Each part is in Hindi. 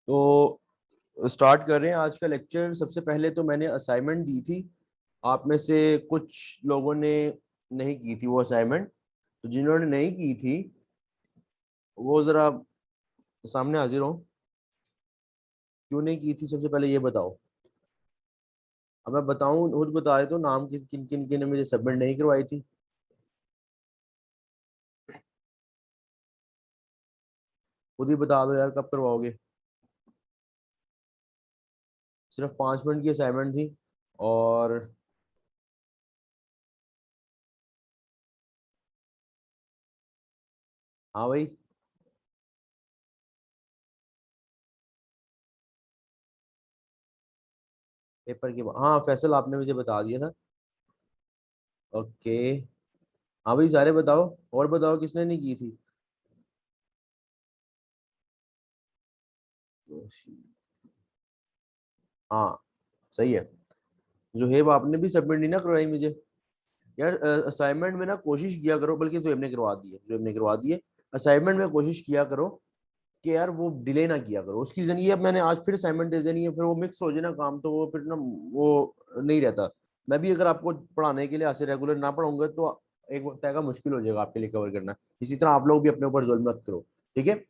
तो स्टार्ट कर रहे हैं आज का लेक्चर। सबसे पहले तो मैंने असाइनमेंट दी थी, आप में से कुछ लोगों ने नहीं की थी वो असाइनमेंट। तो जिन्होंने नहीं की थी वो जरा सामने हाजिर हो। क्यों नहीं की थी सबसे पहले ये बताओ। अब मैं बताऊं, खुद बताए तो नाम किन किन किन किन ने मुझे सबमिट नहीं करवाई थी। खुद ही बता दो यार, कब करवाओगे। सिर्फ 5 मिनट की असाइनमेंट थी। और हाँ भाई, पेपर के बाद, हाँ फैसल आपने मुझे बता दिया था। ओके। हाँ भाई सारे बताओ, और बताओ किसने नहीं की थी। हाँ सही है। जुहेब आपने भी सबमिट नहीं ना करवाई मुझे। यार असाइनमेंट में ना कोशिश किया करो, बल्कि जुहेब ने करवा दी है, जुहेब ने करवा दी है। असाइनमेंट में कोशिश किया करो कि यार वो डिले ना किया करो। उसकी रीजन ये, अब मैंने आज फिर असाइनमेंट दे देनी है, फिर वो मिक्स हो जाए ना काम, तो वो फिर ना वो नहीं रहता। मैं भी अगर आपको पढ़ाने के लिए ऐसे रेगुलर ना पढ़ाऊंगा तो एक वक्त आएगा मुश्किल हो जाएगा आपके लिए कवर करना। इसी तरह आप लोग भी अपने ऊपर जुल्म मत करो, ठीक है।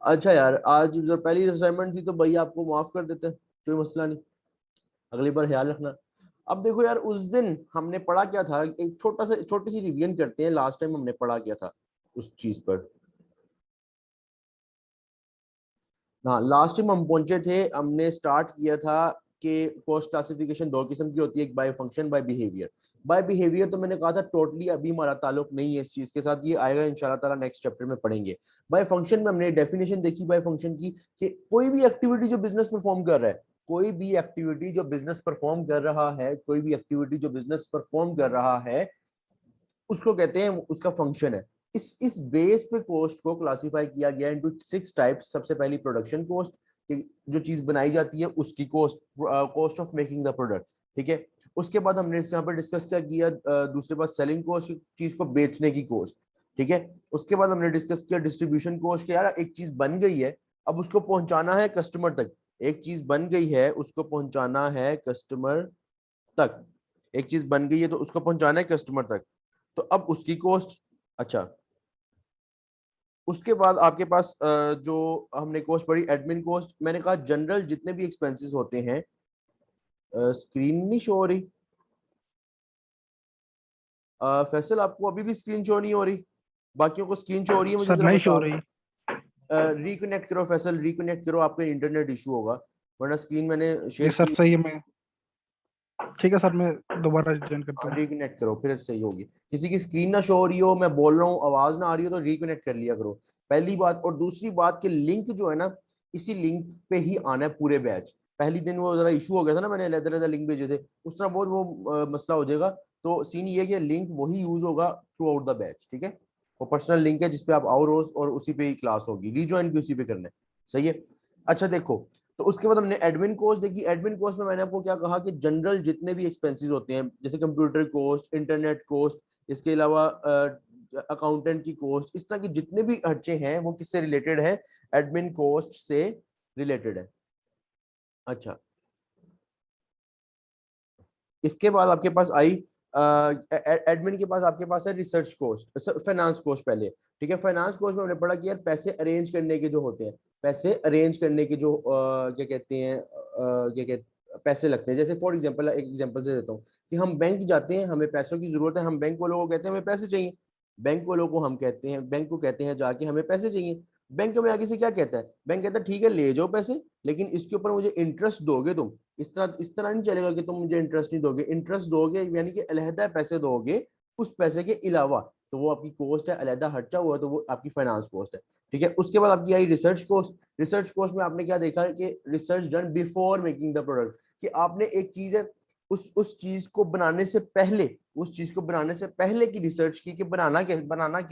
अच्छा यार, आज जो पहली असाइनमेंट थी तो भाई आपको माफ कर देते हैं, कोई मसला नहीं। अगली बार ख्याल रखना। अब देखो यार, उस दिन हमने पढ़ा क्या था, एक छोटी सी रिवीजन करते हैं। लास्ट टाइम हमने पढ़ा क्या था उस चीज पर। हाँ लास्ट टाइम हम पहुंचे थे, हमने स्टार्ट किया था कि कॉस्ट क्लासिफिकेशन दो किस्म की होती है, एक by function, by behaviour. By behaviour तो मैंने कहा था टोटली अभी हमारा ताल्लुक नहीं है इस चीज के साथ, ये आएगा इंशाल्लाह ताला नेक्स्ट चैप्टर में पढ़ेंगे। बाय फंक्शन में हमने डेफिनेशन देखी बाय फंक्शन की, कि कोई भी एक्टिविटी जो बिजनेस परफॉर्म कर रहा है, कोई भी एक्टिविटी जो बिजनेस परफॉर्म कर रहा है, कोई भी एक्टिविटी जो बिजनेस परफॉर्म कर रहा है, उसको कहते हैं, उसका फंक्शन है। इस बेस पे कॉस्ट को क्लासिफाई किया गया इनटू 6 टाइप्स। सबसे पहली प्रोडक्शन कॉस्ट, जो चीज बनाई जाती है उसकी cost, cost of making the product, ठीक है। उसके बाद हमने इस यहाँ पर डिस्कस क्या किया, दूसरे पास सेलिंग कॉस्ट, चीज को बेचने की कॉस्ट, ठीक है। उसके बाद हमने डिस्कस किया डिस्ट्रीब्यूशन कॉस्ट, कि यार एक चीज बन गई है, अब उसको पहुंचाना है कस्टमर तक। एक चीज बन गई है, उसको पहुंचाना है कस्टमर तक। एक चीज बन गई है तो उसको पहुंचाना है कस्टमर तक, तो अब उसकी कॉस्ट। अच्छा, उसके बाद आपके पास जो हमने कॉस्ट पढ़ी एडमिन कॉस्ट। मैंने कहा जनरल जितने भी एक्सपेंसेस होते हैं, स्क्रीन नहीं शो हो रही। फैसल आपको अभी भी स्क्रीन शो नहीं हो रही, बाकियों को स्क्रीन शो हो रही है, मुझे सर जरा नहीं शो बता दो। रही। रिकनेक्ट करो फैसल, रिकनेक्ट करो, आपका इंटरनेट इशू होगा, वरना स्क्रीन मैंने जी शेयर सर की। सही है। मैं ठीक है सर, मैं दोबारा ज्वाइन करता हूँ। रिकनेक्ट करो फिर सही होगी। किसी की स्क्रीन ना शो हो रही हो, मैं बोल रहा हूँ आवाज ना आ रही हो, तो रिकनेक्ट कर लिया करो। पहली बात। और दूसरी बात कि लिंक जो है ना, इसी लिंक पे ही आना है पूरे बैच। पहली दिन वो जरा इशू हो गया था ना, मैंने अलग अलग लिंक भेजे थे, उस तरह बहुत वो मसला हो जाएगा। तो सीन ये कि लिंक वही यूज होगा थ्रू आउट द बैच, ठीक है। वो पर्सनल लिंक है जिसपे आप आओ रोज, और उसी पे ही क्लास होगी, रीज्वाइन भी उसी पे करना है, सही है। अच्छा देखो, तो उसके बाद हमने एडमिन कोर्स देखी। एडमिन कोर्स में मैंने आपको क्या कहा कि जनरल जितने भी एक्सपेंसेस होते हैं, जैसे कंप्यूटर कोस्ट, इंटरनेट कोस्ट, इसके अलावा अकाउंटेंट की कोस्ट, इस तरह के जितने भी खर्चे हैं वो किससे रिलेटेड है, एडमिन कोस्ट से रिलेटेड है। अच्छा, इसके बाद आपके पास आई एडमिन के पास, आपके पास है रिसर्च कोस्ट, फाइनेंस कोस्ट पहले, ठीक है। फाइनेंस कोस्ट में हमने पढ़ा कि यार पैसे अरेंज करने के जो होते हैं, पैसे अरेंज करने के जो क्या कहते हैं, क्या कहते पैसे लगते हैं। जैसे फॉर एग्जांपल, एक एग्जांपल से देता हूँ कि हम बैंक जाते हैं, हमें पैसों की जरूरत है, हम बैंक वालों को कहते हैं हमें पैसे चाहिए। बैंक वालों को हम कहते हैं, बैंक को कहते हैं जाके हमें पैसे चाहिए। बैंक हमें आगे से क्या कहता है, बैंक कहता है ठीक है ले जाओ पैसे, लेकिन इसके ऊपर मुझे इंटरेस्ट दोगे तुम। इस तरह नहीं चलेगा कि तुम मुझे इंटरेस्ट नहीं दोगे, इंटरेस्ट दोगे यानी कि अलहदा पैसे दोगे उस पैसे के अलावा, तो वो आपकी कॉस्ट है, अलहदा खर्चा हुआ तो वो आपकी फाइनेंस कॉस्ट है, ठीक है। उसके बाद आपकी I research cost. Research cost में आपने क्या देखा है कि research done before making the product, कि आपने एक चीज है, उस चीज को बनाने से पहले, उस चीज को बनाने से पहले की रिसर्च की कि बनाना क्या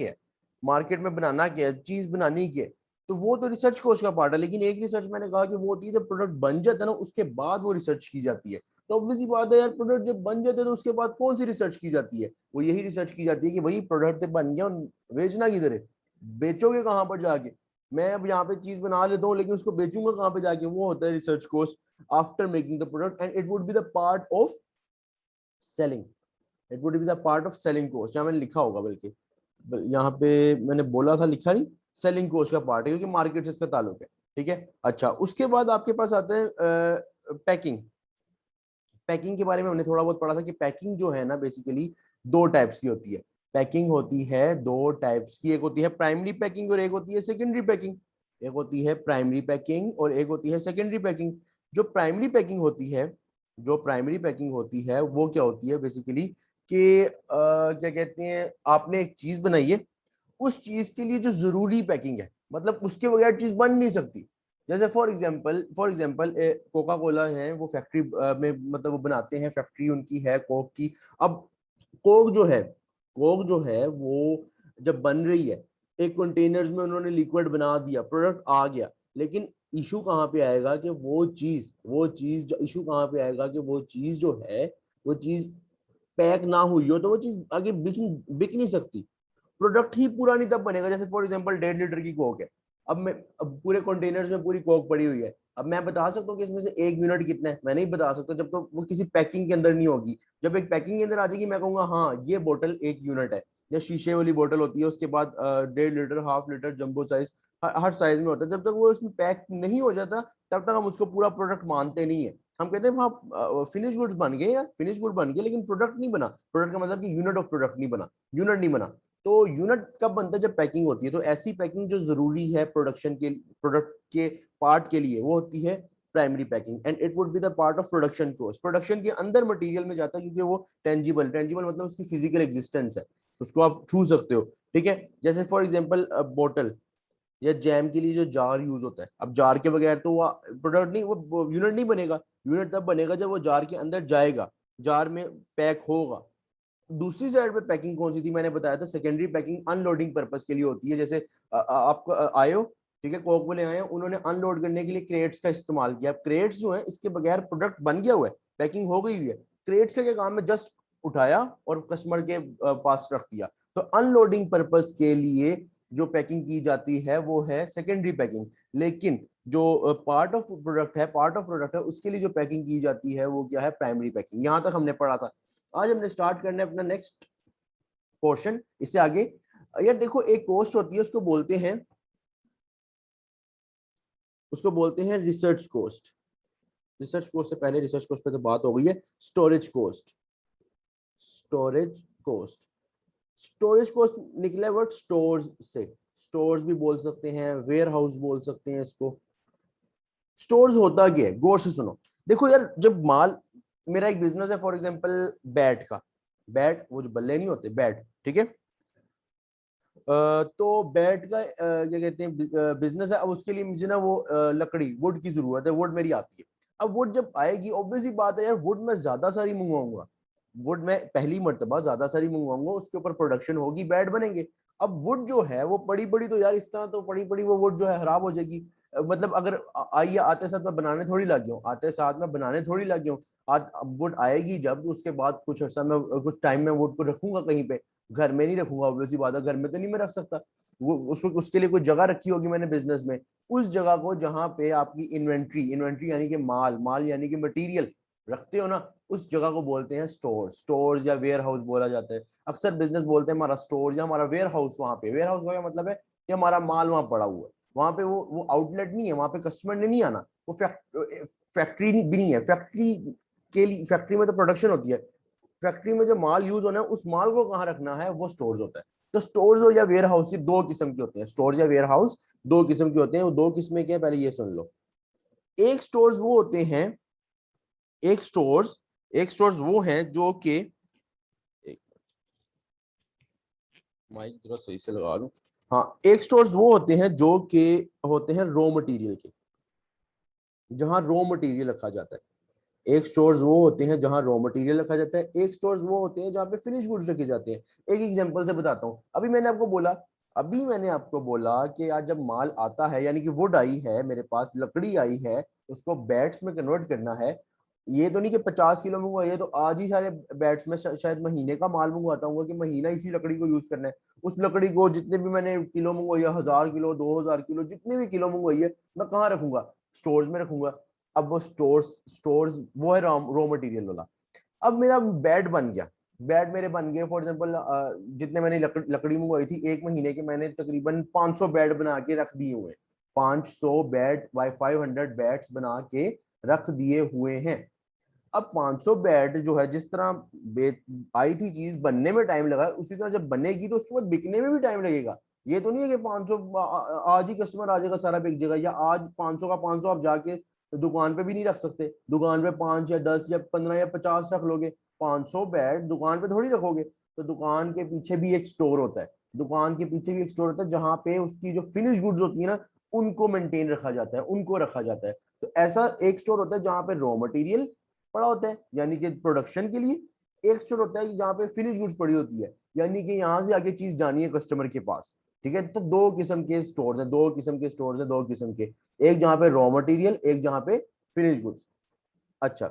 है, मार्केट में बनाना क्या है, चीज बनानी क्या है। तो वो तो रिसर्च कोर्स का पार्ट है, लेकिन एक रिसर्च मैंने कहा कि वो होती है जब प्रोडक्ट बन जाता है ना, उसके बाद वो रिसर्च की जाती है। तो ऑब्वियस बात है यार, प्रोडक्ट जब बन जाते हैं तो उसके बाद कौन सी रिसर्च की जाती है, वो यही रिसर्च की जाती है कि भाई प्रोडक्ट बन गया, बेचना किधर है, बेचोगे कहां पर जाके। मैं अब यहाँ पे चीज बना लेता हूँ लेकिन उसको बेचूंगा कहाँ पे जाके, वो होता है research cost after making the product, and it would be the part of selling, it would be the part of selling cost. यहाँ मैंने लिखा होगा, बल्कि यहाँ पे मैंने बोला था, लिखा नहीं, सेलिंग कॉस्ट का पार्ट है क्योंकि मार्केट से इसका ताल्लुक है। ठीक है, अच्छा उसके बाद आपके पास आते हैं पैकिंग। पैकिंग के बारे में हमने थोड़ा बहुत पढ़ा था कि पैकिंग जो है ना बेसिकली दो टाइप्स की होती है। पैकिंग होती है दो टाइप्स की, एक होती है प्राइमरी पैकिंग और एक होती है सेकेंडरी पैकिंग। एक होती है प्राइमरी पैकिंग और एक होती है सेकेंडरी पैकिंग। जो प्राइमरी पैकिंग होती है, जो प्राइमरी पैकिंग होती है वो क्या होती है बेसिकली कि क्या कहते हैं, आपने एक चीज बनाई है, उस चीज के लिए जो जरूरी पैकिंग है, मतलब उसके बगैर चीज बन नहीं सकती। जैसे फॉर एग्जांपल कोका कोला है, वो फैक्ट्री में मतलब वो बनाते हैं, फैक्ट्री उनकी है कोक की। अब कोक जो है वो जब बन रही है, एक कंटेनर्स में उन्होंने लिक्विड बना दिया, प्रोडक्ट आ गया, लेकिन इशू कहाँ पे आएगा कि वो चीज जो इशू कहाँ पे आएगा कि वो चीज जो है, वो चीज पैक ना हुई हो तो वो चीज आगे बिक नहीं सकती। प्रोडक्ट ही पूरा नहीं तब बनेगा। जैसे फॉर एग्जांपल 1.5 लीटर की कोक है, अब पूरे कंटेनर्स में पूरी कोक पड़ी हुई है, अब मैं बता सकता हूँ कि इसमें से एक यूनिट कितना है? मैं नहीं बता सकता जब तो वो किसी पैकिंग के अंदर नहीं होगी। जब एक पैकिंग के अंदर आ जाएगी मैं कहूंगा हाँ ये बोतल 1 यूनिट है। या शीशे वाली बोतल होती है, उसके बाद 1.5 litre, half litre, jumbo size, हर साइज में होता है। जब तक वो उसमें पैक नहीं हो जाता तब तक हम उसको पूरा प्रोडक्ट मानते नहीं है। हम कहते हैं हाँ फिनिश गुड्स बन गए, या फिनिश गुड बन गए, लेकिन प्रोडक्ट नहीं बना। प्रोडक्ट का मतलब कि यूनिट ऑफ प्रोडक्ट नहीं बना, यूनिट नहीं बना। तो यूनिट कब बनता है? जब पैकिंग होती है। तो ऐसी पैकिंग जो जरूरी है प्रोडक्शन के, प्रोडक्ट के पार्ट के लिए, वो होती है primary packing, and it would be the part of production cost. Production के अंदर मटेरियल में जाता है क्योंकि वो टेंजिबल मतलब उसकी फिजिकल एग्जिस्टेंस है, उसको आप छू सकते हो। ठीक है, जैसे फॉर एग्जांपल बोतल या जैम के लिए जो जार यूज होता है, अब जार के बगैर तो वो प्रोडक्ट नहीं, वो यूनिट नहीं बनेगा। यूनिट तब बनेगा जब वो जार के अंदर जाएगा, जार में पैक होगा। दूसरी साइड पे पैकिंग कौन सी थी? मैंने बताया था सेकेंडरी पैकिंग अनलोडिंग पर्पस के लिए होती है। जैसे आप आए हो, ठीक है, कोक वाले आए हैं, उन्होंने अनलोड करने के लिए क्रेट्स का इस्तेमाल किया। क्रेट्स जो है इसके बगैर प्रोडक्ट बन गया हुआ है, पैकिंग हो गई हुई है। क्रेट्स का क्या काम है? जस्ट उठाया और कस्टमर के पास रख दिया। तो अनलोडिंग पर्पस के लिए जो पैकिंग की जाती है वो है सेकेंडरी पैकिंग। लेकिन जो पार्ट ऑफ प्रोडक्ट है उसके लिए जो पैकिंग की जाती है वो क्या है? Primary packing. यहां तक हमने पढ़ा था। आज हमने स्टार्ट करना है अपना नेक्स्ट पोर्शन। इससे आगे यार देखो, एक कॉस्ट होती है, उसको बोलते हैं रिसर्च कॉस्ट। रिसर्च कॉस्ट से पहले, रिसर्च कॉस्ट पे तो बात हो गई है, storage cost. Storage cost, storage cost निकला है वर्ड स्टोर्स से। स्टोर्स भी बोल सकते हैं, वेयर हाउस बोल सकते हैं इसको। स्टोर्स होता क्या है? गौर से सुनो। देखो यार, जब माल, मेरा एक बिजनेस है फॉर एग्जांपल बैट का, बैट वो जो बल्ले नहीं होते, बैट, ठीक है। तो बैट का क्या कहते हैं बिजनेस है। अब उसके लिए मुझे ना वो लकड़ी, वुड की जरूरत है, वुड मेरी आती है। अब वुड जब आएगी, ऑब्वियस ही बात है यार, वुड मैं ज्यादा सारी मंगवाऊंगा, वुड मैं पहली मर्तबा ज्यादा सारी मंगवाऊंगा, उसके ऊपर प्रोडक्शन होगी, बैट बनेंगे। अब वुड जो है वो पड़ी पड़ी तो यार, इस तरह तो पड़ी पड़ी वो वुड जो है खराब हो जाएगी। मतलब अगर आइए, आते साथ मैं बनाने थोड़ी लग गया हूँ, आते साथ मैं बनाने थोड़ी लग गया हूँ। आज वुड आएगी जब, उसके बाद कुछ अर्सा में, कुछ टाइम में वुड को रखूंगा कहीं पे, घर में नहीं रखूंगा, ऑब्वियसली बात है, घर में तो नहीं मैं रख सकता। वो उसको, उसके लिए कोई जगह रखी होगी मैंने बिजनेस में। उस जगह को जहां पे आपकी इन्वेंट्री, इन्वेंट्री यानी कि माल, माल यानी कि मटेरियल रखते हो ना, उस जगह को बोलते हैं स्टोर। स्टोर्स या वेयर हाउस बोला जाता है। अक्सर बिजनेस बोलते हैं हमारा स्टोर या हमारा वेयर हाउस। वहां पे वेयर हाउस का मतलब है कि हमारा माल वहां पड़ा हुआ है। वहां पे वो आउटलेट नहीं है, वहां पे कस्टमर ने नहीं आना। वो फैक्ट्री भी नहीं है। फैक्ट्री के लिए, फैक्ट्री में तो प्रोडक्शन होती है, फैक्ट्री में जो माल यूज होना है उस माल को कहाँ रखना है, वो स्टोर्स होता है। तो स्टोर्स या वेयर हाउस दो किस्म के होते हैं। स्टोर्स या वेयर हाउस दो किस्म के होते हैं। वो दो किस्में क्या है, पहले ये सुन लो। एक स्टोर्स वो होते हैं, एक स्टोर्स एक स्टोर्स वो हैं जो कि, माइक जरा सही से लगा लूं। हाँ, एक स्टोर्स वो होते हैं जो कि होते हैं रॉ मटेरियल के, जहां रॉ मटेरियल रखा जाता है। एक स्टोर्स वो होते हैं जहां रॉ मटेरियल रखा जाता है, एक स्टोर्स वो होते हैं जहां पे फिनिश गुड्स रखे जाते हैं। एक एग्जांपल से बताता हूँ। अभी मैंने आपको बोला कि आज जब माल आता है, यानी कि वुड आई है मेरे पास, लकड़ी आई है, उसको बैट्स में कन्वर्ट करना है। ये तो नहीं कि 50 किलो मंगवाइए तो आज ही सारे बैट्स में, शायद महीने का माल मंगवाता हूँ कि महीना इसी लकड़ी को यूज करना है। उस लकड़ी को जितने भी मैंने किलो मंगवाई है, 1000 किलो, 2000 किलो, जितने भी किलो मंगवाई है, मैं कहाँ रखूंगा? स्टोर्स में रखूंगा। अब वो स्टोर्स स्टोर्स वो है रॉ मटेरियल वाला। अब मेरा बेड बन गया, बेड मेरे बन गए फॉर एग्जाम्पल, जितने मैंने लकड़ी मंगवाई थी, 1 महीने के मैंने तकरीबन 500 बेड बना के रख दिए हुए हैं। 500 बेड बाय 500 बेड्स बना के रख दिए हुए हैं। अब 500 बेड जो है, जिस तरह आई थी चीज बनने में टाइम लगा, उसी तरह जब बनेगी तो उसके बाद बिकने में भी टाइम लगेगा। ये तो नहीं है कि 500 आज ही कस्टमर आ जाएगा, सारा बिक जाएगा, या आज 500 का 500 आप जाके दुकान पे भी नहीं रख सकते। दुकान पे 5 या 10 या 15 या 50 रख लोगे, 500 बेड दुकान पे थोड़ी रखोगे। तो दुकान के पीछे भी एक स्टोर होता है, दुकान के पीछे भी एक स्टोर होता है, जहां पे उसकी जो फिनिश गुड्स होती है ना, उनको मेंटेन रखा जाता है, उनको रखा जाता है। तो ऐसा एक स्टोर होता है जहां पे रॉ मटेरियल पड़ा होता है, यानी कि प्रोडक्शन के लिए। एक स्टोर होता है जहाँ पे फिनिश गुड्स पड़ी होती है, यानी कि यहाँ से आगे चीज जानी है कस्टमर के पास। ठीक है, तो दो किस्म के स्टोर्स हैं, दो किस्म के स्टोर्स हैं, दो किस्म के। एक जहाँ पे रॉ मटेरियल, एक जहाँ पे फिनिश गुड्स। अच्छा,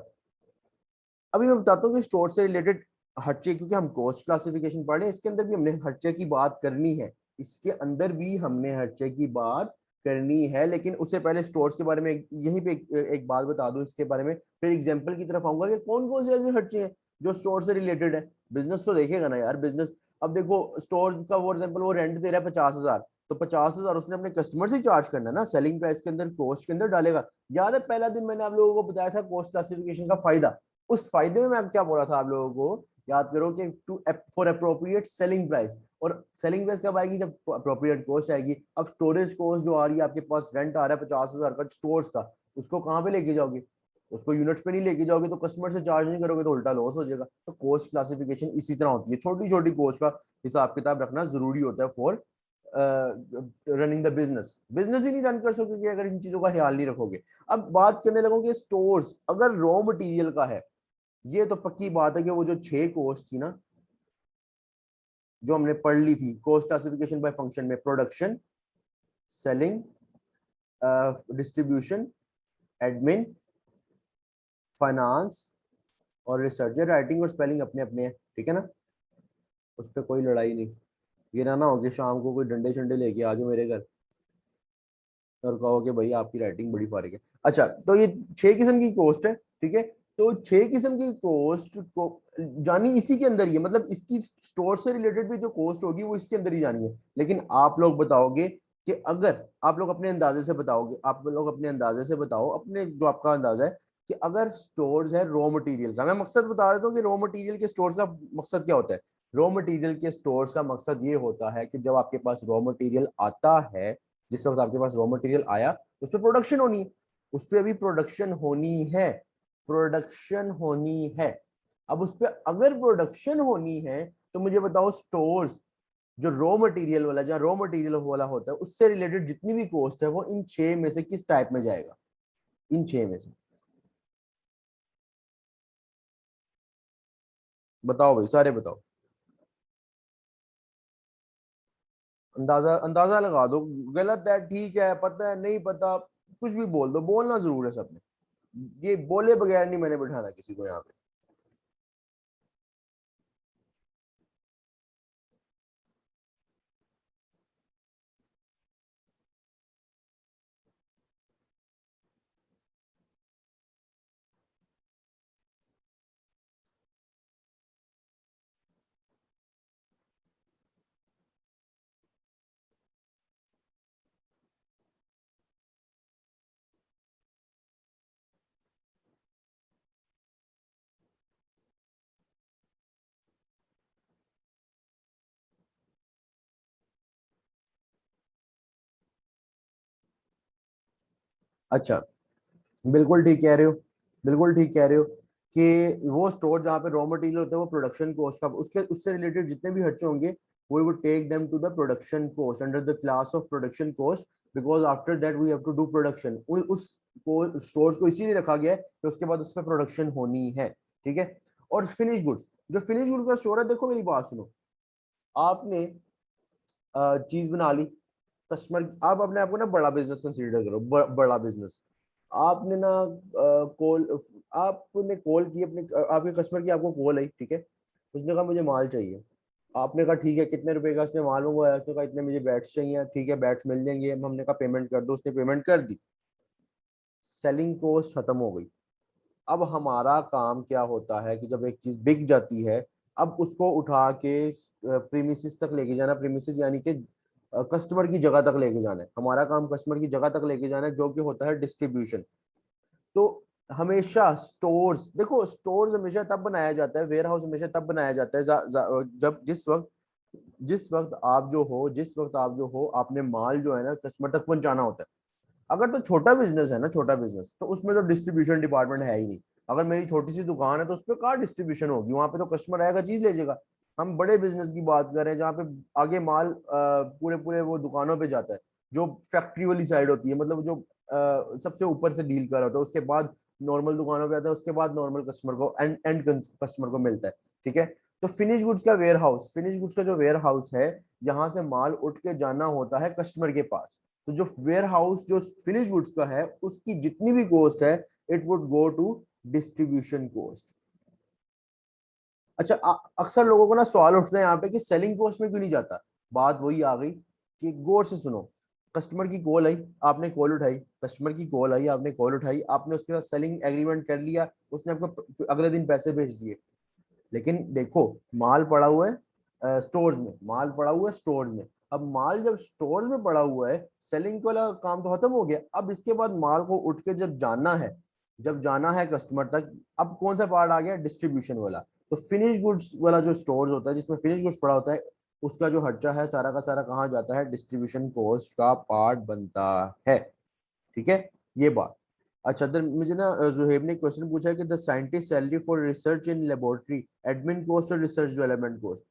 अभी मैं बताता हूँ कि स्टोर से रिलेटेड खर्चे, क्योंकि हम कॉस्ट क्लासिफिकेशन पढ़ रहे हैं, इसके अंदर भी हमने खर्चे की बात करनी है, इसके अंदर भी हमने खर्चे की बात करनी है। लेकिन उससे पहले स्टोर्स के बारे में यहीं पे एक बात बता दूं इसके बारे में, फिर एग्जांपल की तरफ आऊंगा कि कौन कौन से ऐसे खर्चे हैं जो स्टोर से रिलेटेड है। बिजनेस तो देखेगा ना यार, बिजनेस। अब देखो, स्टोर का फॉर एग्जाम्पल वो रेंट दे रहा है 50,000, तो 50,000 उसने अपने कस्टमर से चार्ज करना है ना, सेलिंग प्राइस के अंदर, कॉस्ट के अंदर डालेगा। याद है पहला दिन मैंने आप लोगों को बताया था कॉस्ट क्लासिफिकेशन का फायदा? उस फायदे में मैं क्या बोला था आप लोगों को, याद करो कि two for appropriate selling price. और सेलिंग प्राइस कब आएगी? जब अप्रोप्रिएट कॉस्ट आएगी। अब स्टोरेज कॉस्ट जो आ रही है आपके पास, रेंट आ रहा है 50,000 का स्टोर्स का, उसको कहाँ पे लेके जाओगे? उसको यूनिट्स पे नहीं लेके जाओगे, तो कस्टमर से चार्ज नहीं करोगे तो उल्टा लॉस हो जाएगा। तो कॉस्ट क्लासिफिकेशन इसी तरह होती है, छोटी छोटी कॉस्ट का हिसाब किताब रखना जरूरी होता है for running the business. Business ही नहीं रन कर सकोगे अगर इन चीजों का ख्याल नहीं रखोगे। अब बात करने लगोगे स्टोर्स अगर रॉ मटेरियल का है, ये तो पक्की बात है कि वो जो 6 कॉस्ट थी ना, जो हमने पढ़ ली थी कॉस्ट क्लासिफिकेशन बाय फंक्शन में, production, selling, distribution, admin, finance और रिसर्च। राइटिंग और स्पेलिंग अपने अपने हैं, ठीक है ना, उस पर कोई लड़ाई नहीं। ये ना हो कि शाम को कोई डंडे शंडे लेके आ जाओ मेरे घर और कहो कि भाई आपकी राइटिंग बड़ी फारिग है। अच्छा, तो ये 6 किस्म की कॉस्ट है, ठीक है। तो 6 किस्म की कॉस्ट को जानी इसी के अंदर ही है, मतलब इसकी स्टोर से रिलेटेड भी जो कॉस्ट होगी वो इसके अंदर ही जानी है। लेकिन आप लोग बताओगे कि अगर आप लोग अपने अंदाजे से बताओगे, आप लोग अपने अंदाजे से बताओ, अपने जो आपका अंदाजा है कि अगर स्टोर्स है रॉ मटेरियल का, मैं मकसद बता देता हूँ कि रॉ मटेरियल के स्टोर्स का मकसद क्या होता है। रॉ मटेरियल के स्टोर्स का मकसद ये होता है कि जब आपके पास रॉ मटेरियल आता है, जिस वक्त आपके पास रॉ मटेरियल आया, उस पर प्रोडक्शन होनी है, उस पर अभी प्रोडक्शन होनी है, प्रोडक्शन होनी है। अब उस पर अगर प्रोडक्शन होनी है तो मुझे बताओ स्टोर्स जो रॉ मटेरियल वाला, जहाँ रॉ मटेरियल वाला होता है, उससे रिलेटेड जितनी भी कॉस्ट है वो इन 6 में से किस टाइप में जाएगा? इन 6 में से बताओ भाई, सारे बताओ। अंदाजा अंदाजा लगा दो, गलत है, ठीक है, पता है, नहीं पता, कुछ भी बोल दो, बोलना जरूर है सबने। ये बोले बगैर नहीं मैंने बिठाना किसी को यहाँ पे। अच्छा, बिल्कुल ठीक कह रहे हो, बिल्कुल ठीक कह रहे हो कि वो स्टोर जहाँ पे रॉ मटेरियल होता है वो प्रोडक्शन कॉस्ट का, उसके उससे रिलेटेड जितने भी खर्चे होंगे we would take them to the production cost under the class of production cost, because after that we have to do production। उस स्टोर्स को इसीलिए रखा गया है कि उसके बाद उस पर प्रोडक्शन होनी है, ठीक है। और फिनिश गुड्स, जो फिनिश गुड्स का स्टोर है, देखो मेरी बात सुनो, आपने चीज बना ली, कस्टमर, आप अपने आप को ना बड़ा बिजनेस कंसीडर करो, बड़ा बिजनेस। आपने ना कॉल, आपने कॉल की अपने, आपके कस्टमर की आपको कॉल आई, ठीक है, उसने कहा मुझे माल चाहिए। आपने कहा ठीक है, कितने रुपए का उसने माल मंगवाया, उसने कहा इतने मुझे बैट्स चाहिए, ठीक है बैट्स मिल जाएंगे, हमने कहा पेमेंट कर दो, उसने पेमेंट कर दी, सेलिंग कॉस्ट खत्म हो गई। अब हमारा काम क्या होता है कि जब एक चीज बिक जाती है, अब उसको उठा के प्रीमिसेस तक लेके जाना, प्रीमिसेस यानी कि कस्टमर की जगह तक लेके जाना है, हमारा काम कस्टमर की जगह तक लेके जाना है, जो कि होता है डिस्ट्रीब्यूशन। तो हमेशा स्टोर्स, देखो स्टोर्स हमेशा तब बनाया जाता है, वेयर हाउस हमेशा तब बनाया जाता है जब जिस वक्त आप जो हो आपने माल जो है ना कस्टमर तक पहुंचाना होता है। अगर तो छोटा बिजनेस है ना, छोटा बिजनेस, तो उसमें तो डिस्ट्रीब्यूशन डिपार्टमेंट है ही नहीं। अगर मेरी छोटी सी दुकान है तो उस पर कहाँ डिस्ट्रीब्यूशन होगी, वहां पे तो कस्टमर आएगा चीज ले जाएगा। हम बड़े बिजनेस की बात कर रहे हैं जहाँ पे आगे माल पूरे पूरे वो दुकानों पे जाता है, जो फैक्ट्री वाली साइड होती है, मतलब जो सबसे ऊपर से डील कर रहा होता है, उसके बाद नॉर्मल दुकानों पे आता है, उसके बाद नॉर्मल कस्टमर को एंड एंड कस्टमर को मिलता है। ठीक है। तो फिनिश गुड्स का वेयर हाउस, फिनिश गुड्स का जो वेयर हाउस है, यहाँ से माल उठ के जाना होता है कस्टमर के पास। तो जो वेयर हाउस जो फिनिश गुड्स का है, उसकी जितनी भी कॉस्ट है, it would go to distribution cost. अच्छा, अक्सर लोगों को ना सवाल उठते हैं यहाँ पे कि सेलिंग कॉस्ट में क्यों नहीं जाता। बात वही आ गई कि गौर से सुनो, कस्टमर की कॉल आई, आपने कॉल उठाई, कस्टमर की कॉल आई, आपने कॉल उठाई, आपने उसके साथ सेलिंग एग्रीमेंट कर लिया, उसने आपको अगले दिन पैसे भेज दिए। लेकिन देखो, माल पड़ा हुआ है स्टोर्स में, माल पड़ा हुआ है स्टोर्स में। अब माल जब स्टोर्स में पड़ा हुआ है, सेलिंग वाला काम तो खत्म हो गया, अब इसके बाद माल को उठ के जब जाना है कस्टमर तक, अब कौन सा पार्ट आ गया, डिस्ट्रीब्यूशन वाला। तो फिनिश गुड्स वाला जो स्टोर्स होता है जिसमें फिनिश गुड्स पड़ा होता है, उसका जो खर्चा है सारा का सारा कहाँ जाता है, डिस्ट्रीब्यूशन कॉस्ट का पार्ट बनता है। ठीक है, ये बात। अच्छा, तो मुझे ना जुहेब ने क्वेश्चन पूछा है कि the scientist salary for research in laboratory, admin cost और रिसर्च डेवलपमेंट कॉस्ट।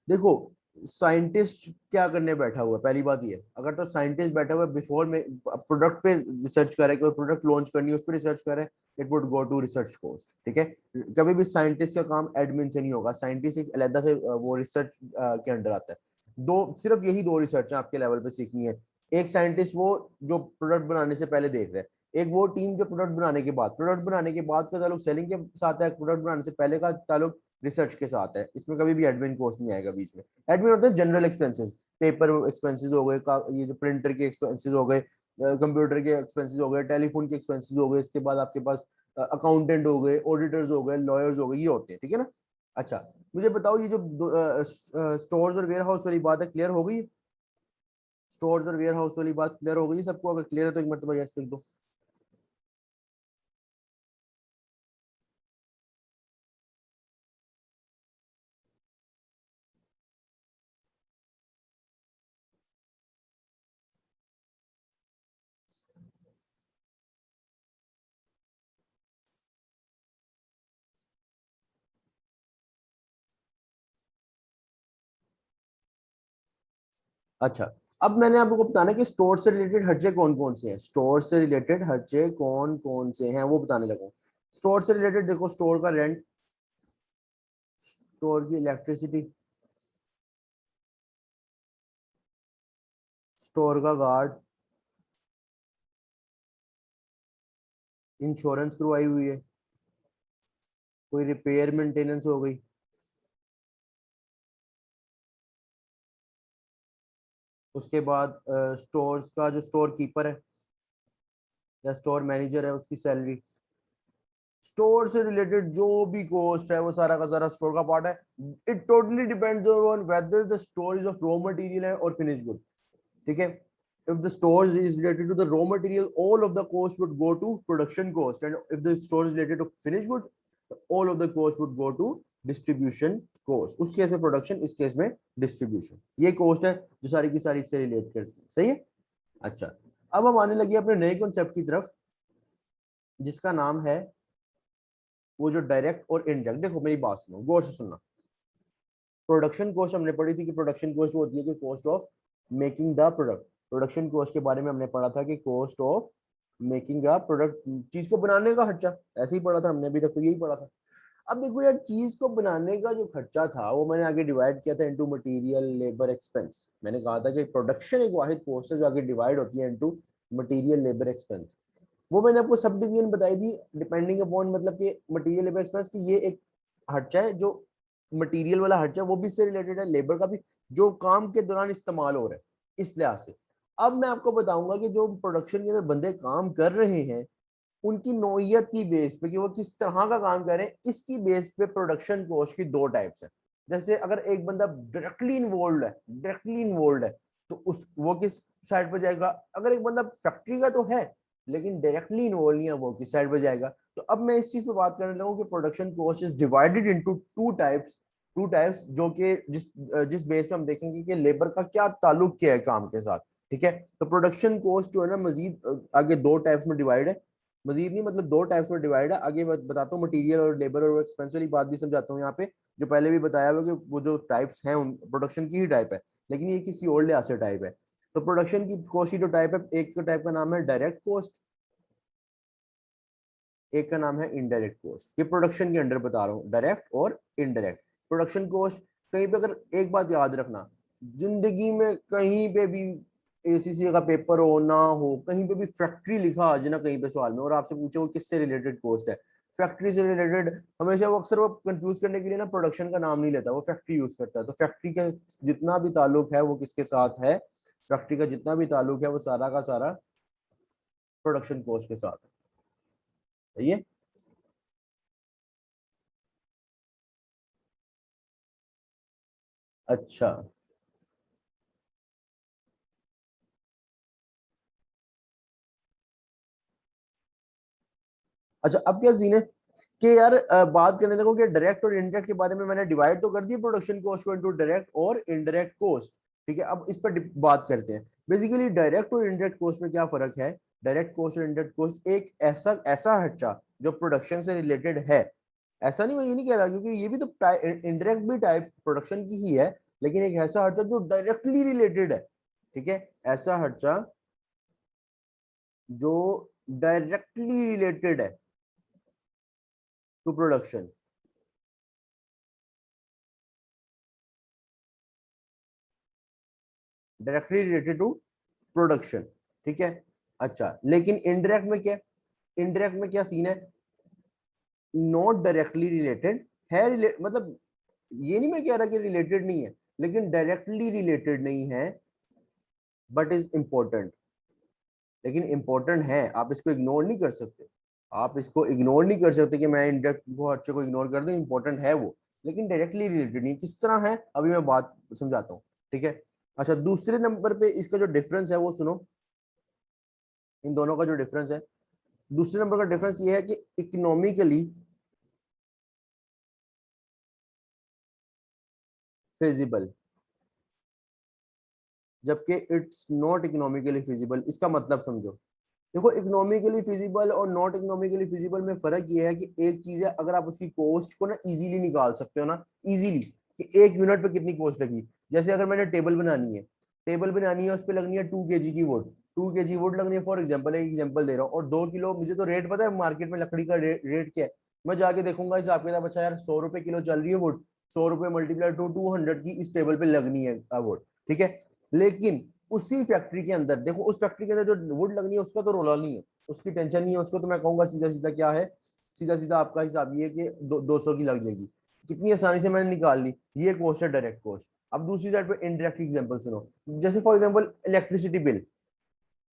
देखो, साइंटिस्ट क्या करने बैठा हुआ है, पहली बात ये, अगर तो साइंटिस्ट बैठा हुआ है बिफोर में प्रोडक्ट पे रिसर्च करे, कोई प्रोडक्ट लॉन्च करनी है उस पर रिसर्च करे, it would go to research cost. ठीक है। कभी भी साइंटिस्ट का काम एडमिन से नहीं होगा, साइंटिस्ट एक अलग से वो रिसर्च के अंडर आता है। सिर्फ यही दो रिसर्च आपके लेवल पे सीखनी है। एक साइंटिस्ट वो जो प्रोडक्ट बनाने से पहले देख रहे हैं, एक वो टीम जो प्रोडक्ट बनाने के बाद का ताल्लुक सेलिंग के साथ है, प्रोडक्ट बनाने से पहले का ताल्लुक रिसर्च के साथ है। इसमें कभी भी एडमिन कॉस्ट नहीं आएगा बीच में। एडमिन होते हैं जनरल एक्सपेंसेस, पेपर एक्सपेंसेस हो गए, ये जो प्रिंटर के एक्सपेंसेस हो गए, कंप्यूटर के एक्सपेंसेस हो गए, टेलीफोन के एक्सपेंसेस हो गए, इसके बाद आपके पास अकाउंटेंट हो गए, ऑडिटर्स हो गए, लॉयर्स हो गए, ये होते हैं। ठीक है ना। अच्छा, मुझे बताओ ये जो स्टोर्स और वेयर हाउस वाली बात है, क्लियर हो गई? स्टोर्स और वेयर हाउस वाली बात क्लियर हो गई सबको? अगर क्लियर है तो एक मरतबा यस लिख दो। अच्छा, अब मैंने आपको बताना कि स्टोर से रिलेटेड खर्चे कौन कौन से हैं, स्टोर से रिलेटेड खर्चे कौन कौन से हैं वो बताने लगा। स्टोर से रिलेटेड देखो, स्टोर का रेंट, स्टोर की इलेक्ट्रिसिटी, स्टोर का गार्ड, इंश्योरेंस करवाई हुई है, कोई रिपेयर मेंटेनेंस हो गई, उसके बाद स्टोर्स का जो स्टोर कीपर है या स्टोर मैनेजर है उसकी सैलरी, स्टोर से रिलेटेड जो भी कॉस्ट है वो सारा का सारा स्टोर का पार्ट है। It totally depends on whether the store is of raw material है और फिनिश गुड। ठीक है। if the store is related to the raw material, all of the cost would go to production cost, and if the store is related to finished good, all of the cost would go to distribution cost। उस केस में प्रोडक्शन, इस केस में डिस्ट्रीब्यूशन, ये कॉस्ट है जो सारी की सारी इससे रिलेट करती है। सही है। अच्छा, अब हम आने लगे अपने नए कॉन्सेप्ट की तरफ, जिसका नाम है वो जो डायरेक्ट और इनडायरेक्ट। देखो मेरी बात सुनो, गौर से सुनना। प्रोडक्शन कॉस्ट हमने पढ़ी थी कि प्रोडक्शन कॉस्ट वो होती है कि cost of making the product. Production cost के बारे में हमने पढ़ा था कि cost of making the product, चीज को बनाने का खर्चा, ऐसे ही पढ़ा था हमने, अभी तक तो यही पढ़ा था। अब देखो यार, चीज को बनाने का जो खर्चा था वो मैंने आगे डिवाइड किया था इनटू मटेरियल लेबर एक्सपेंस। मैंने कहा था कि प्रोडक्शन एक वाहिद कॉस्ट है जो आगे डिवाइड होती है इनटू मटेरियल लेबर एक्सपेंस। वो मैंने आपको सब डिवीजन बताई थी डिपेंडिंग अपॉन, मतलब कि मटेरियल लेबर एक्सपेंस की ये एक खर्चा है जो मटेरियल वाला खर्चा वो भी इससे रिलेटेड है, लेबर का भी जो काम के दौरान इस्तेमाल हो रहा है, इस लिहाज से। अब मैं आपको बताऊंगा कि जो प्रोडक्शन के अंदर बंदे काम कर रहे हैं उनकी नौइयत की बेस पे कि वो किस तरह का काम कर रहे हैं, इसकी बेस पे प्रोडक्शन कॉस्ट की दो टाइप्स है। जैसे अगर एक बंदा डायरेक्टली इन्वॉल्व है तो उस वो किस साइड पर जाएगा, अगर एक बंदा फैक्ट्री का तो है लेकिन डायरेक्टली इन्वॉल्व नहीं है वो किस साइड पर जाएगा। तो अब मैं इस चीज पे बात करने लगूँ कि production cost is divided into two types जो कि जिस जिस बेस पे हम देखेंगे कि लेबर का क्या ताल्लुक क्या है काम के साथ। ठीक है, तो प्रोडक्शन कॉस्ट जो है ना मजीद आगे दो टाइप्स में डिवाइड है, मजीद नहीं मतलब दो टाइप्स में डिवाइड है। आगे मैं बताता हूँ मटेरियल और लेबर और एक्सपेंस वाली बात भी समझाता हूँ यहाँ पे, जो पहले भी बताया हुआ कि वो जो टाइप्स हैं उन प्रोडक्शन की ही टाइप है, लेकिन ये किसी और लिहाज से टाइप है। तो प्रोडक्शन की कॉस्ट की जो टाइप है, एक टाइप का नाम है डायरेक्ट कॉस्ट, एक का नाम है इनडायरेक्ट कॉस्ट। ये प्रोडक्शन के अंडर बता रहा हूँ, डायरेक्ट और इनडायरेक्ट प्रोडक्शन कॉस्ट। कहीं पे अगर एक बात याद रखना, जिंदगी में कहीं पे भी एसीसी का पेपर हो ना हो, कहीं पे भी फैक्ट्री लिखा आ जाए ना कहीं पे सवाल में और आपसे पूछे वो किससे रिलेटेड कॉस्ट है, फैक्ट्री से रिलेटेड, हमेशा वो अक्सर वो कंफ्यूज करने के लिए ना प्रोडक्शन का नाम नहीं लेता, वो फैक्ट्री यूज करता है। तो फैक्ट्री का जितना भी ताल्लुक है वो किसके साथ है, फैक्ट्री का जितना भी ताल्लुक है वो सारा का सारा प्रोडक्शन कॉस्ट के साथ है। सही है। अच्छा अच्छा, अब क्या सीन है कि यार बात करने लगो कि डायरेक्ट और इनडायरेक्ट के बारे में मैंने डिवाइड तो कर दिया प्रोडक्शन कॉस्ट को इनटू डायरेक्ट और इनडायरेक्ट कॉस्ट। ठीक है, अब इस पर बात करते हैं। बेसिकली डायरेक्ट और इनडायरेक्ट कॉस्ट में क्या फर्क है। डायरेक्ट कॉस्ट और इनडायरेक्ट कॉस्ट एक ऐसा ऐसा खर्चा जो प्रोडक्शन से रिलेटेड है, ऐसा नहीं, मैं ये नहीं कह रहा क्योंकि ये भी तो इनडायरेक्ट भी टाइप प्रोडक्शन की ही है, लेकिन एक ऐसा खर्चा जो डायरेक्टली रिलेटेड है। ठीक है, ऐसा खर्चा जो डायरेक्टली रिलेटेड है to production. Directly related to production. ठीक है, अच्छा लेकिन इनडायरेक्ट में क्या, इनडायरेक्ट में क्या सीन है, नॉट डायरेक्टली रिलेटेड है, मतलब ये नहीं मैं कह रहा कि रिलेटेड नहीं है, लेकिन डायरेक्टली रिलेटेड नहीं है बट इज इंपॉर्टेंट। लेकिन इंपॉर्टेंट है, आप इसको इग्नोर नहीं कर सकते, आप इसको इग्नोर नहीं कर सकते कि मैं इनडायरेक्ट को अच्छे को इग्नोर कर दूं, इंपॉर्टेंट है वो, लेकिन डायरेक्टली रिलेटेड नहीं। किस तरह है अभी मैं बात समझाता हूँ। ठीक है, अच्छा दूसरे नंबर पे इसका जो डिफरेंस है वो सुनो, इन दोनों का जो डिफरेंस है, दूसरे नंबर का डिफरेंस ये है कि इकोनॉमिकली फिजिबल जबकि इट्स नॉट इकोनॉमिकली फिजिबल। इसका मतलब समझो, देखो इकोनॉमिकली फिजिबल और नॉट इकोनॉमिकली फिजिबल में फर्क ये है कि एक चीज है अगर आप उसकी कॉस्ट को ना इजीली निकाल सकते हो ना, इजीली, कि एक यूनिट पे कितनी कॉस्ट लगी। जैसे अगर मैंने टेबल बनानी है उस पर लगनी है 2 kg की वुड, 2 kg वुड लगनी है, फॉर एग्जाम्पल एक एग्जाम्पल दे रहा हूँ, और 2 किलो, मुझे तो रेट पता है मार्केट में लकड़ी का रेट क्या है, मैं जाके देखूंगा हिसाब किताब, अच्छा यार 100 रुपए किलो चल रही है वुड, 100 रुपए मल्टीप्लाई टू 200 की इस टेबल पे लगनी है वुड। ठीक है, लेकिन उसी फैक्ट्री के अंदर देखो, उस फैक्ट्री के अंदर जो वुड लगनी है उसका तो रोला नहीं है, उसकी टेंशन नहीं है, उसको तो मैं कहूंगा सीधा सीधा क्या है, सीधा सीधा आपका हिसाब ये कि 200 की लग जाएगी, कितनी आसानी से मैंने निकाल ली। ये कॉस्ट है डायरेक्ट कॉस्ट। अब दूसरी साइड पे इनडायरेक्ट एग्जांपल सुनो, जैसे for example electricity bill,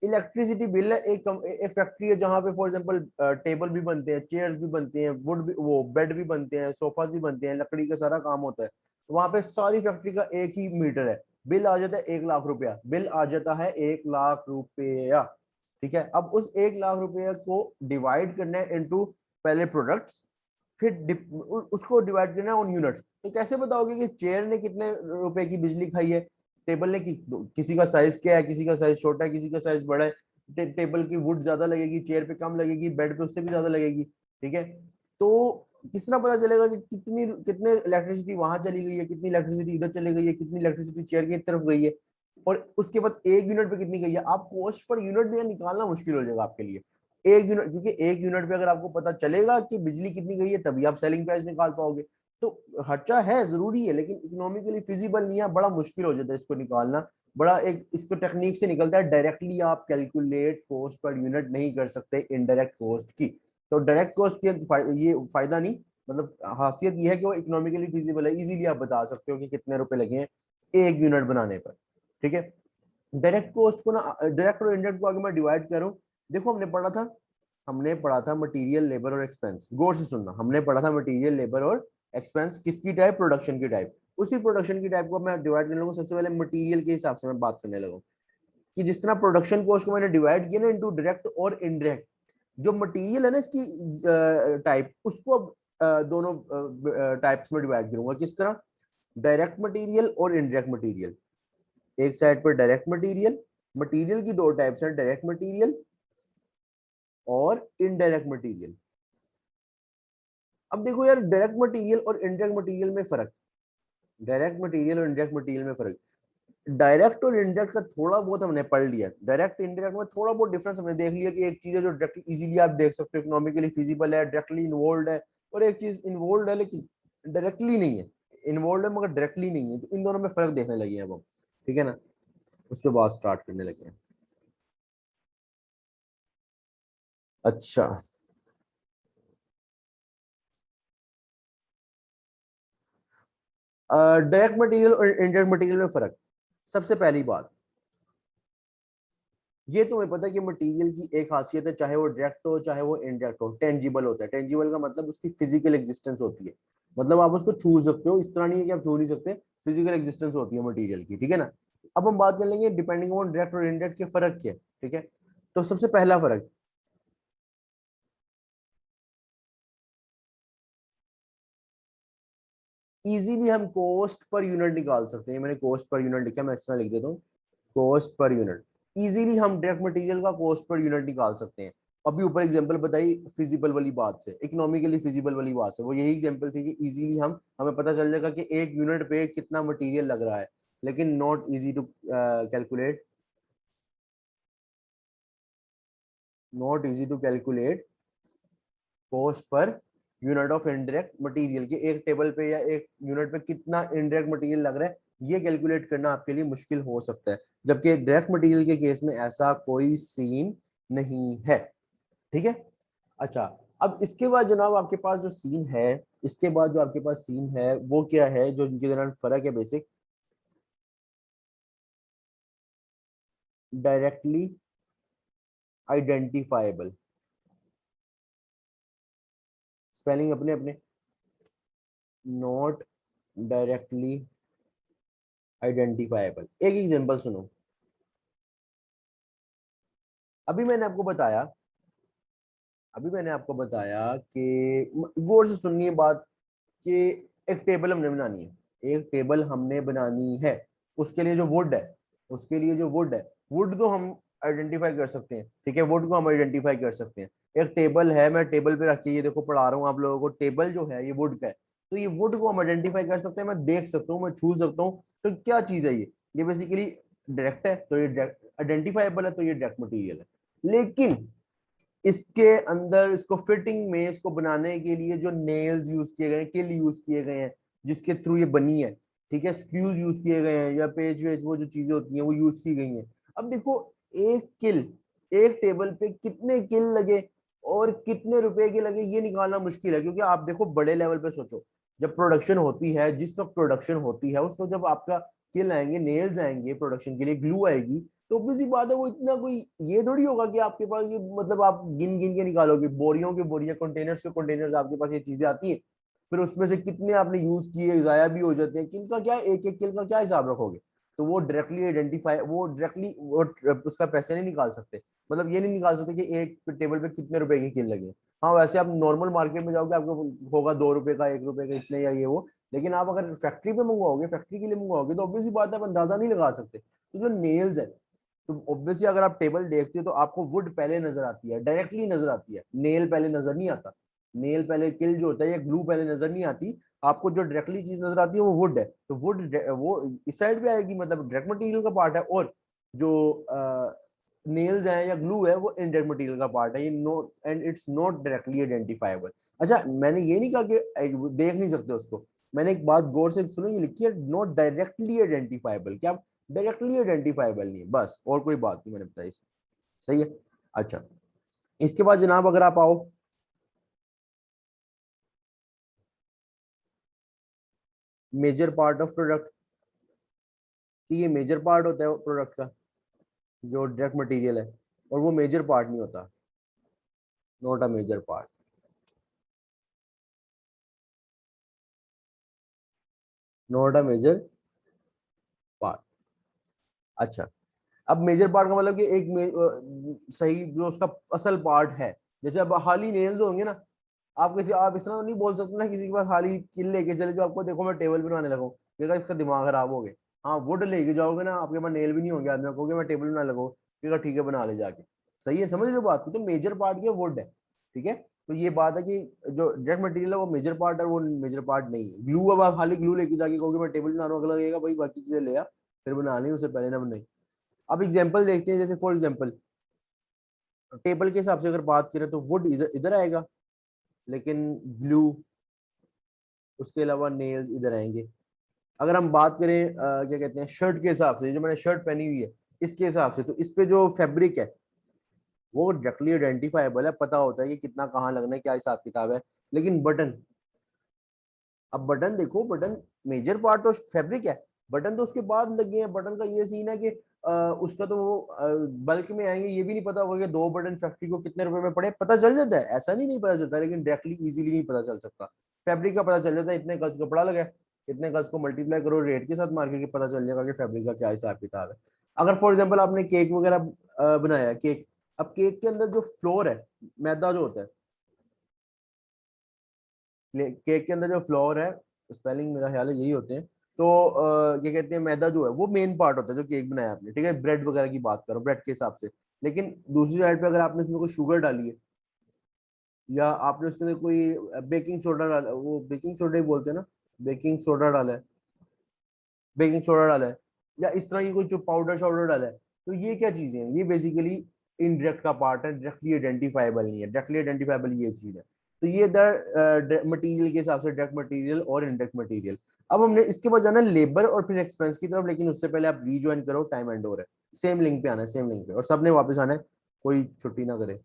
electricity bill है, एक फैक्ट्री है जहां पे फॉर एग्जांपल टेबल भी बनते हैं, चेयर्स भी बनते हैं, वुड भी, वो बेड भी बनते हैं, सोफास भी बनते हैं, लकड़ी का सारा काम होता है। वहां पे सारी फैक्ट्री का एक ही मीटर है, बिल आ जाता है 1 लाख रुपया, बिल आ जाता है 1 लाख रुपया। ठीक है, अब उस 1 लाख रुपया को डिवाइड करना है इनटू पहले प्रोडक्ट्स, फिर उसको डिवाइड करना है ऑन यूनिट्स। तो कैसे बताओगे कि चेयर ने कितने रुपए की बिजली खाई है, टेबल ने किसी का साइज क्या है, किसी का साइज छोटा है, किसी का साइज बड़ा है, टेबल की वुड ज्यादा लगेगी, चेयर पे कम लगेगी, बेड पे उससे भी ज्यादा लगेगी। ठीक है, तो किस तरह पता चलेगा कि कितने इलेक्ट्रिसिटी वहां चली गई है, कितनी इलेक्ट्रिसिटी इधर चली गई है, कितनी इलेक्ट्रिसिटी चेयर की तरफ गई है, और उसके बाद एक यूनिट पे कितनी गई है। आप कॉस्ट पर यूनिट भी निकालना मुश्किल हो जाएगा आपके लिए, एक यूनिट, क्योंकि एक यूनिट पे अगर आपको पता चलेगा कि बिजली कितनी गई है तभी आप सेलिंग प्राइस निकाल पाओगे। तो खर्चा है, जरूरी है, लेकिन इकोनॉमिकली फिजिबल नहीं है, बड़ा मुश्किल हो जाता है इसको निकालना, बड़ा एक इसको टेक्निक से निकलता है। डायरेक्टली आप कैलकुलेट कॉस्ट पर यूनिट नहीं कर सकते इनडायरेक्ट कॉस्ट की। तो डायरेक्ट कॉस्ट के ये फायदा नहीं, मतलब खासियत ये है कि वो इकोनॉमिकली फिजिबल है, इजीली आप बता सकते हो कि कितने रुपए लगे हैं एक यूनिट बनाने पर, ठीक है। डायरेक्ट कॉस्ट को ना, डायरेक्ट और इनडायरेक्ट को अगर मैं डिवाइड करूं, देखो हमने पढ़ा था मटेरियल, लेबर और एक्सपेंस। गौर से सुनना, हमने पढ़ा था मटेरियल, लेबर और एक्सपेंस, किसकी टाइप, प्रोडक्शन की टाइप। उसी प्रोडक्शन की टाइप को मैं डिवाइड करने लगूं, सबसे पहले मटेरियल के हिसाब से मैं बात करने लगूं कि जिस तरह प्रोडक्शन कॉस्ट को मैंने डिवाइड किया ना इनटू डायरेक्ट और इनडायरेक्ट, जो मटेरियल है ना इसकी टाइप, उसको अब दोनों टाइप्स में डिवाइड करूंगा। किस तरह, डायरेक्ट मटेरियल और इनडायरेक्ट मटेरियल। एक साइड पर डायरेक्ट मटेरियल, मटेरियल की दो टाइप्स हैं, डायरेक्ट मटेरियल और इनडायरेक्ट मटेरियल। अब देखो यार, डायरेक्ट मटेरियल और इनडायरेक्ट मटेरियल में फर्क, डायरेक्ट मटेरियल और इनडायरेक्ट मटेरियल में फर्क, डायरेक्ट और इनडायरेक्ट का थोड़ा बहुत हमने पढ़ लिया, डायरेक्ट इनडायरेक्ट में थोड़ा बहुत डिफरेंस हमने देख लिया कि एक चीज है जो डायरेक्टली इजीली आप देख सकते हो, इकोनॉमिकली फिजिबल है, डायरेक्टली इन्वॉल्व है, और एक चीज इन्वॉल्व है लेकिन डायरेक्टली नहीं है, इन्वॉल्व है मगर डायरेक्टली नहीं है। तो इन दोनों में फर्क देखने लगे हैं अब हम, ठीक है ना। उसके बाद स्टार्ट करने लगे हैं। अच्छा, डायरेक्ट मटेरियल और इनडायरेक्ट मटेरियल में फर्क, सबसे पहली बात, ये तुम्हें पता है कि मटेरियल की एक खासियत है, चाहे वो डायरेक्ट हो चाहे वो इनडायरेक्ट हो, टेंजिबल होता है। टेंजिबल का मतलब उसकी फिजिकल एग्जिस्टेंस होती है, मतलब आप उसको छू सकते हो, इस तरह नहीं है कि आप छू नहीं सकते, फिजिकल एग्जिस्टेंस होती है मटेरियल की, ठीक है ना। अब हम बात कर लेंगे डिपेंडिंग ऑन डायरेक्ट और इनडायरेक्ट के फर्क क्या है, ठीक है। तो सबसे पहला फर्क, इजीली हम कॉस्ट पर यूनिट निकाल सकते हैं। मैंने कॉस्ट पर यूनिट लिखा, मैं इस तरह लिख देता हूँ, कॉस्ट पर यूनिट। इजीली हम डायरेक्ट मटेरियल का कॉस्ट पर यूनिट निकाल सकते हैं। अभी ऊपर एग्जांपल बताई फिजिबल वाली बात से, इकोनॉमिकली फिजिबल वाली बात से, वो यही एग्जांपल थी कि इजीली हमें पता चल जाएगा कि एक यूनिट पे कितना मटेरियल लग रहा है, लेकिन not easy to calculate, not easy to calculate cost per unit of indirect material के एक टेबल पे या एक यूनिट पे कितना इनडायरेक्ट मटेरियल लग रहा है, ये कैलकुलेट करना आपके लिए मुश्किल हो सकता है, जबकि डायरेक्ट मटेरियल के केस में ऐसा कोई सीन नहीं है, ठीक है। अच्छा, अब इसके बाद जनाब आपके पास जो सीन है, इसके बाद जो आपके पास सीन है वो क्या है, जो इनके दौरान फर्क है बेसिक, डायरेक्टली आइडेंटिफाइबल, स्पेलिंग अपने अपने, नॉट डायरेक्टली आइडेंटिफाइबल। एक एग्जांपल सुनो, अभी मैंने आपको बताया, अभी मैंने आपको बताया कि गौर से सुनिए बात, कि एक टेबल हमने बनानी है, एक टेबल हमने बनानी है, उसके लिए जो वुड है, उसके लिए जो वुड है, वुड तो हम आइडेंटिफाई कर सकते हैं, ठीक है, वुड को हम आइडेंटिफाई कर सकते हैं। एक टेबल है, मैं टेबल पे रख के ये देखो पढ़ा रहा हूँ आप लोगों को, टेबल जो है ये वुड का है, तो ये वुड को हम आइडेंटिफाई कर सकते हैं, मैं देख सकता हूँ, मैं छू सकता हूँ। तो क्या चीज है ये बेसिकली डायरेक्ट है, तो ये आइडेंटिफाइबल है, तो ये डायरेक्ट मटीरियल है। लेकिन इसके अंदर इसको फिटिंग में, इसको बनाने के लिए जो नेल्स यूज किए गए हैं, किल यूज किए गए हैं, जिसके थ्रू ये बनी है, ठीक है, स्क्रूज यूज किए गए हैं, या पेज वेज वो जो चीजें होती हैं वो यूज की गई हैं। अब देखो, एक किल, एक टेबल पे कितने किल लगे और कितने रुपए के लगे, ये निकालना मुश्किल है, क्योंकि आप देखो बड़े लेवल पे सोचो, जब प्रोडक्शन होती है, जिस वक्त प्रोडक्शन होती है उस वक्त जब आपका किल आएंगे, नेल्स आएंगे प्रोडक्शन के लिए, ग्लू आएगी, तो obvious सी बात है वो इतना कोई ये थोड़ी होगा कि आपके पास ये, मतलब आप गिन गिन के निकालोगे, बोरियों के बोरियां, कंटेनर्स के कंटेनर्स आपके पास ये चीजें आती हैं, फिर उसमें से कितने आपने यूज किए, जाया भी हो जाते हैं, किल का क्या, एक एक किल का क्या हिसाब रखोगे। तो वो डायरेक्टली आइडेंटिफाई, वो डायरेक्टली वो उसका पैसे नहीं निकाल सकते, मतलब ये नहीं निकाल सकते कि एक टेबल पे कितने रुपए की किल लगे। हाँ, वैसे आप नॉर्मल मार्केट में जाओगे आपको होगा 2 रुपए का, 1 रुपए का, इतने या ये वो, लेकिन आप अगर फैक्ट्री पे मंगवाओगे, फैक्ट्री के लिए मंगवाओगे, तो ऑब्वियस सी बात है आप अंदाजा नहीं लगा सकते। तो जो नेल्स है, तो ऑब्वियसली अगर आप टेबल देखते हो तो आपको वुड पहले नजर आती है, डायरेक्टली नजर आती है, नेल पहले नजर नहीं आता, नेल पहले, किल जो होता है या ग्लू पहले नजर नहीं आती। आपको जो डायरेक्टली चीज नजर आती है वो वुड है, तो वुड वो इस साइड पे आएगी, मतलब डायरेक्ट मटेरियल का पार्ट है, और जो नेल्स हैं या ग्लू है वो इनडायरेक्ट मटेरियल का पार्ट है, ये not, and it's not directly identifiable. अच्छा, मैंने ये नहीं कहा कि देख नहीं सकते उसको, मैंने एक बात गौर से सुनो, ये लिखी है नॉट डायरेक्टली आइडेंटिफाइबल, क्या डायरेक्टली आइडेंटिफाइबल नहीं है, बस और कोई बात नहीं मैंने बताई इसमें, सही है। अच्छा, इसके बाद जनाब अगर आप आओ, मेजर पार्ट ऑफ प्रोडक्ट, कि ये मेजर पार्ट होता है प्रोडक्ट का जो डायरेक्ट मटेरियल है, और वो मेजर पार्ट नहीं होता, not a major part. Not a major part. अच्छा, अब मेजर पार्ट का मतलब कि एक सही जो उसका असल पार्ट है। जैसे अब हाली नेल्स होंगे ना, आप इस तरह तो नहीं बोल सकते ना किसी के पास हाली किल लेके चले जो आपको देखो मैं टेबल बनाने लगा हूँ, इसका दिमाग खराब हो गया। हाँ, वुड लेके जाओगे ना, आपके पास नेल भी नहीं होंगे, आदमी कहोगे मैं टेबल बनाने लगा हूँ, ठीक है बना ले जाके। सही है, समझ रहे हो बात को? तो मेजर पार्ट ये वुड है, ठीक है। तो ये बात है कि जो डायरेक्ट मटेरियल है वो मेजर पार्ट है, वो मेजर पार्ट नहीं है। ग्लू, अब आप खाली ग्लू लेके जाके कहोगे मैं टेबल बना रहा हूँ, अगला लगेगा भाई बाकी चीजें ले आ फिर बना ली, उससे पहले ना बनाई। अब एग्जांपल देखते हैं, जैसे फॉर एग्जांपल टेबल के हिसाब से अगर बात करें तो वुड इधर इधर आएगा, लेकिन ग्लू, उसके अलावा नेल्स इधर आएंगे। अगर हम बात करें क्या कहते हैं शर्ट के हिसाब से, जो मैंने शर्ट पहनी हुई है इसके हिसाब से, तो इस पे जो फैब्रिक है वो डायरेक्टली आइडेंटिफाइबल है, पता होता है कि कितना कहाँ लगना है, क्या हिसाब किताब है। लेकिन बटन, अब बटन देखो, बटन मेजर पार्ट तो फैब्रिक है, बटन तो उसके बाद लगे हैं। बटन का ये सीन है कि उसका तो वो बल्क में आएंगे, ये भी नहीं पता होगा कि 2 बटन फैक्ट्री को कितने रुपए में पड़े, पता चल जाता है, ऐसा नहीं पता चलता, लेकिन डायरेक्टली इजीली नहीं पता चल सकता। फैब्रिक का पता चल जाता है, इतने गज कपड़ा लगा है, इतने गज को मल्टीप्लाई करो रेट के साथ मार्केट के, पता चल जाएगा कि फैब्रिक का क्या हिसाब किताब है। अगर फॉर एग्जाम्पल आपने केक वगैरह बनाया केक, अब केक के अंदर जो फ्लोर है, मैदा जो होता है, केक के अंदर जो फ्लोर है, स्पेलिंग मेरा ख्याल है यही होते हैं, तो क्या कहते हैं मैदा जो है वो मेन पार्ट होता है जो केक बनाया आपने, ठीक है। ब्रेड वगैरह की बात करो, ब्रेड के हिसाब से। लेकिन दूसरी साइड पे अगर आपने इसमें कोई शुगर डाली है, या आपने उसके अंदर कोई बेकिंग सोडा डाला, वो बेकिंग सोडा ही बोलते हैं ना, बेकिंग सोडा डाला है, बेकिंग सोडा डाला है, या इस तरह की कोई जो पाउडर शाउडर डाला है, तो ये क्या चीजें हैं, ये बेसिकली इनडायरेक्ट का पार्ट है, डायरेक्टली आइडेंटिफाइबल नहीं है। डायरेक्टली आइडेंटिफाइबल ये चीज है। तो ये मटेरियल के हिसाब से डायरेक्ट मटेरियल और इनडायरेक्ट मटेरियल। अब हमने इसके बाद जाना लेबर और फिर एक्सपेंस की तरफ, लेकिन उससे पहले आप रीज्वाइन करो, टाइम एंड ओवर है। सेम लिंक पे आना है, सेम लिंक पे, और सबने वापस आना है, कोई छुट्टी ना करे।